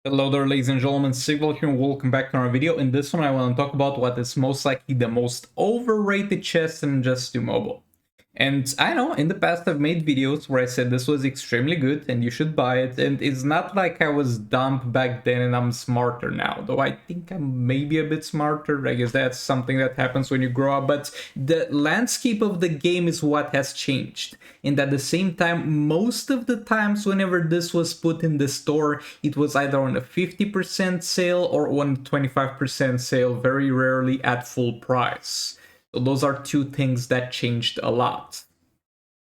Hello there, ladies and gentlemen, Sigval here and welcome back to our video. In this one I want to talk about what is most likely the most overrated chest in Just 2 Mobile. And I know, in the past I've made videos where I said this was extremely good and you should buy it, and it's not like I was dumb back then and I'm smarter now, though I think I'm maybe a bit smarter. I guess that's something that happens when you grow up, but the landscape of the game is what has changed. And at the same time, most of the times whenever this was put in the store, it was either on a 50% sale or on a 25% sale, very rarely at full price. So those are two things that changed a lot.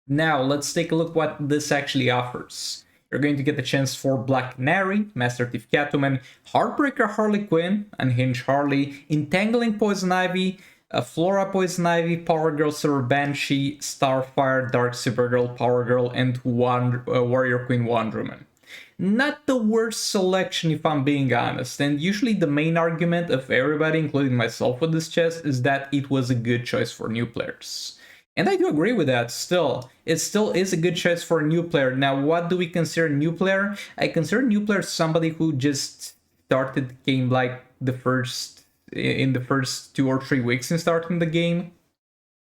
Now let's take a look what this actually offers. You're going to get the chance for Black Canary, Master Thief Catwoman, Heartbreaker Harley Quinn, Unhinged Harley, Entangling Poison Ivy, Flora Poison Ivy, Power Girl Silver Banshee, Starfire, Dark Supergirl, Power Girl, and Warrior Queen Wonder Woman. Not the worst selection if I'm being honest, and usually the main argument of everybody, including myself with this chest, is that it was a good choice for new players. And I do agree with that still. It still is a good choice for a new player. Now, what do we consider a new player? I consider a new player somebody who just started the game like in the first 2 or 3 weeks in starting the game,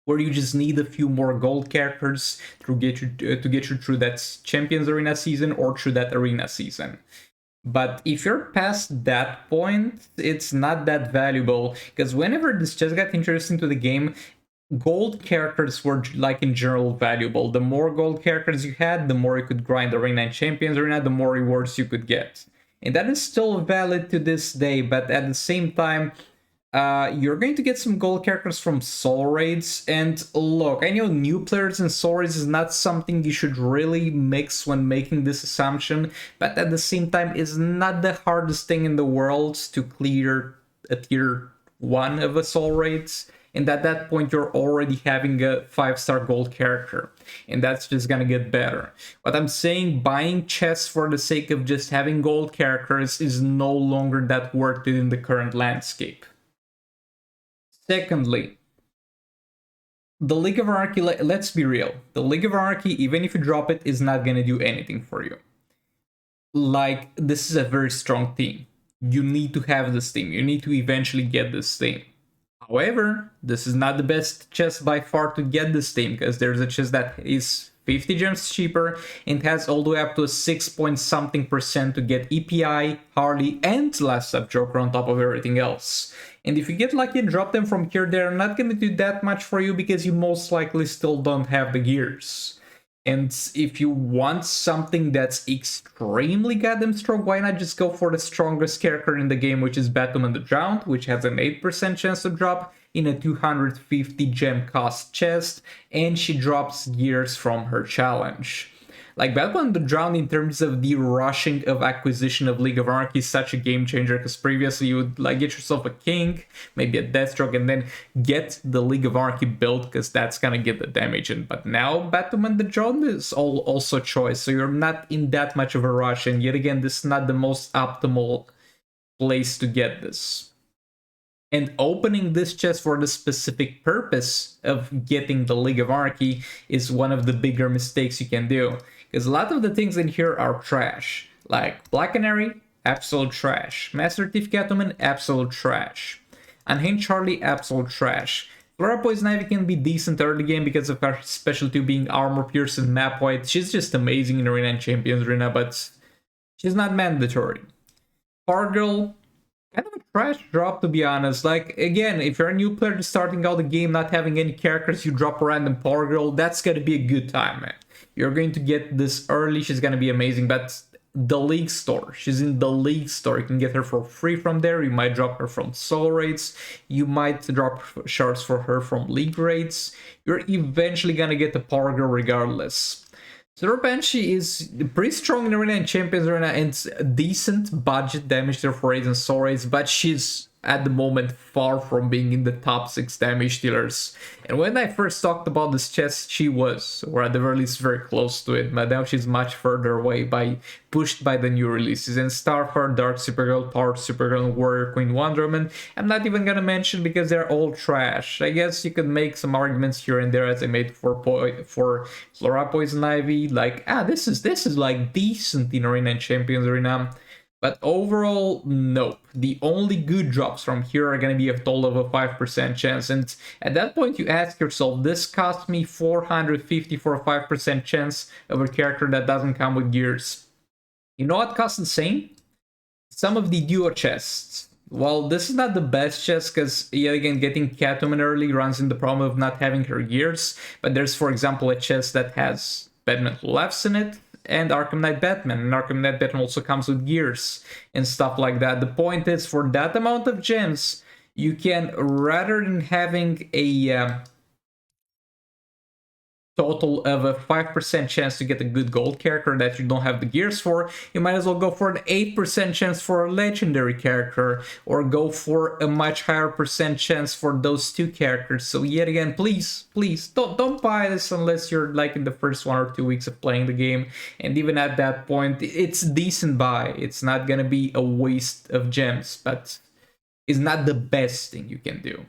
where you just need a few more gold characters to get you through that Champions Arena season or through that Arena season. But if you're past that point, it's not that valuable, because whenever this just got introduced into the game, gold characters were, like, in general valuable. The more gold characters you had, the more you could grind Arena and Champions Arena, the more rewards you could get. And that is still valid to this day, but at the same time, you're going to get some gold characters from soul raids. And look, I know new players and soul raids is not something you should really mix when making this assumption, but at the same time, it's not the hardest thing in the world to clear a tier 1 of a soul raids. And at that point, you're already having a 5-star gold character. And that's just gonna get better. What I'm saying, buying chests for the sake of just having gold characters is no longer that worth it in the current landscape. Secondly, the League of Anarchy, let's be real. The League of Anarchy, even if you drop it, is not gonna do anything for you. Like, this is a very strong team. You need to have this team. You need to eventually get this team. However, this is not the best chest by far to get this team, because there's a chest that is 50 gems cheaper and has all the way up to a 6-point-something% to get EPI, Harley, and Last Step Joker on top of everything else. And if you get lucky and drop them from here, they're not going to do that much for you because you most likely still don't have the gears. And if you want something that's extremely goddamn strong, why not just go for the strongest character in the game, which is Batwoman the Drowned, which has an 8% chance to drop in a 250 gem cost chest, and she drops gears from her challenge. Like, Batman the Drowned, in terms of the rushing of acquisition of League of Anarchy, is such a game changer, because previously you would, like, get yourself a King, maybe a Deathstroke, and then get the League of Anarchy build, because that's gonna get the damage in. But now Batman the Drowned is also choice, so you're not in that much of a rush, and yet again, this is not the most optimal place to get this. And opening this chest for the specific purpose of getting the League of Anarchy is one of the bigger mistakes you can do. Because a lot of the things in here are trash. Like Black Canary, absolute trash. Master Thief Catwoman, absolute trash. Unhinged Harley, absolute trash. Flora Poison Ivy can be decent early game because of her specialty being armor pierce and map white. She's just amazing in Arena and Champions Arena, but she's not mandatory. Power Girl, kind of a trash drop, to be honest. Like, again, if you're a new player just starting out the game, not having any characters, you drop a random Power Girl, that's gonna be a good time, man. You're going to get this early, she's gonna be amazing, but the League store, she's in the League store, you can get her for free from there. You might drop her from soul raids, you might drop shards for her from League raids. You're eventually gonna get the Power Girl regardless. Silver Banshee is pretty strong in Arena and Champions Arena, and decent budget damage there for raids and soul raids, but she's at the moment far from being in the top 6 damage dealers. And when I first talked about this chest, she was, or at the very least very close to it, but now she's much further away, pushed by the new releases. And Starfire, Dark Supergirl, Power Supergirl, and Warrior Queen Wonder Woman, I'm not even gonna mention because they're all trash. I guess you could make some arguments here and there, as I made for Flora Poison Ivy, like, this is like decent in Arena and Champions Arena. But overall, nope. The only good drops from here are going to be a total of a 5% chance. And at that point, you ask yourself, this cost me 450 for a 5% chance of a character that doesn't come with gears. You know what costs the same? Some of the duo chests. Well, this is not the best chest because, yet again, getting Catwoman early runs into the problem of not having her gears. But there's, for example, a chest that has Batman Who Laughs in it and Arkham Knight Batman. And Arkham Knight Batman also comes with gears and stuff like that. The point is, for that amount of gems, you can, rather than having a total of a 5% chance to get a good gold character that you don't have the gears for, you might as well go for an 8% chance for a legendary character, or go for a much higher percent chance for those two characters. So yet again, please don't buy this unless you're like in the first 1 or 2 weeks of playing the game, and even at that point it's a decent buy. It's not gonna be a waste of gems, but it's not the best thing you can do.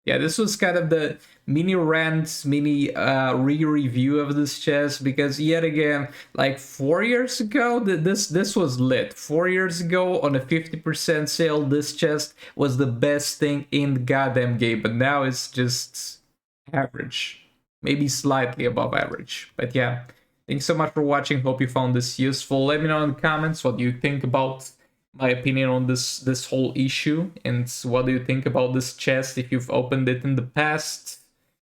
Yeah, this was kind of the mini rant, mini re-review of this chest, because yet again, like 4 years ago, this was lit. 4 years ago, on a 50% sale, this chest was the best thing in the goddamn game, but now it's just average, maybe slightly above average. But yeah, thanks so much for watching. Hope you found this useful. Let me know in the comments what you think about my opinion on this whole issue, and what do you think about this chest if you've opened it in the past.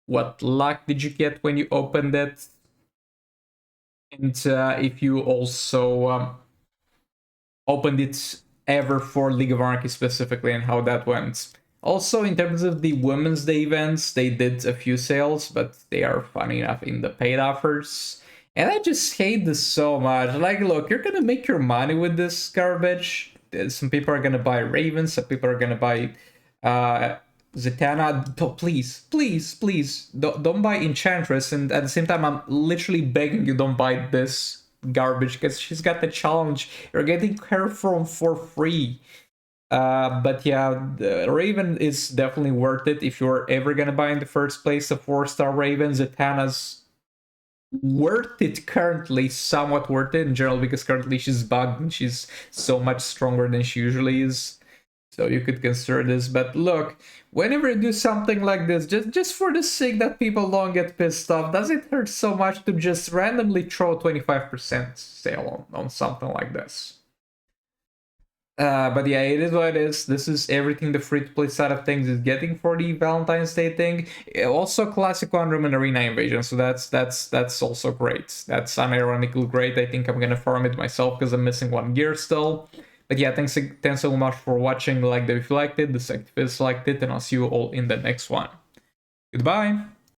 What luck did you get when you opened it, and if you also opened it ever for League of Anarchy specifically, and how that went. Also, in terms of the Women's Day events, they did a few sales, but they are funny enough in the paid offers. And I just hate this so much. Like, look, you're gonna make your money with this garbage. Some people are gonna buy Ravens, some people are gonna buy Zatanna. Please, don't buy Enchantress. And at the same time, I'm literally begging you, don't buy this garbage, because she's got the challenge. You're getting her for free. But yeah, the Raven is definitely worth it if you're ever gonna buy in the first place a 4-star Raven. Zatanna's worth it currently, somewhat worth it in general, because currently she's bugged and she's so much stronger than she usually is. So you could consider this. But look, whenever you do something like this, just for the sake that people don't get pissed off, does it hurt so much to just randomly throw 25% sale on something like this? But yeah, it is what it is. This is everything the free-to-play side of things is getting for the Valentine's Day thing. Also, classic one room and arena invasion, so that's also great. That's unironically great. I think I'm gonna farm it myself because I'm missing one gear still. But yeah, thanks so much for watching. Like that if you liked it, dislike if you disliked it, and I'll see you all in the next one. Goodbye.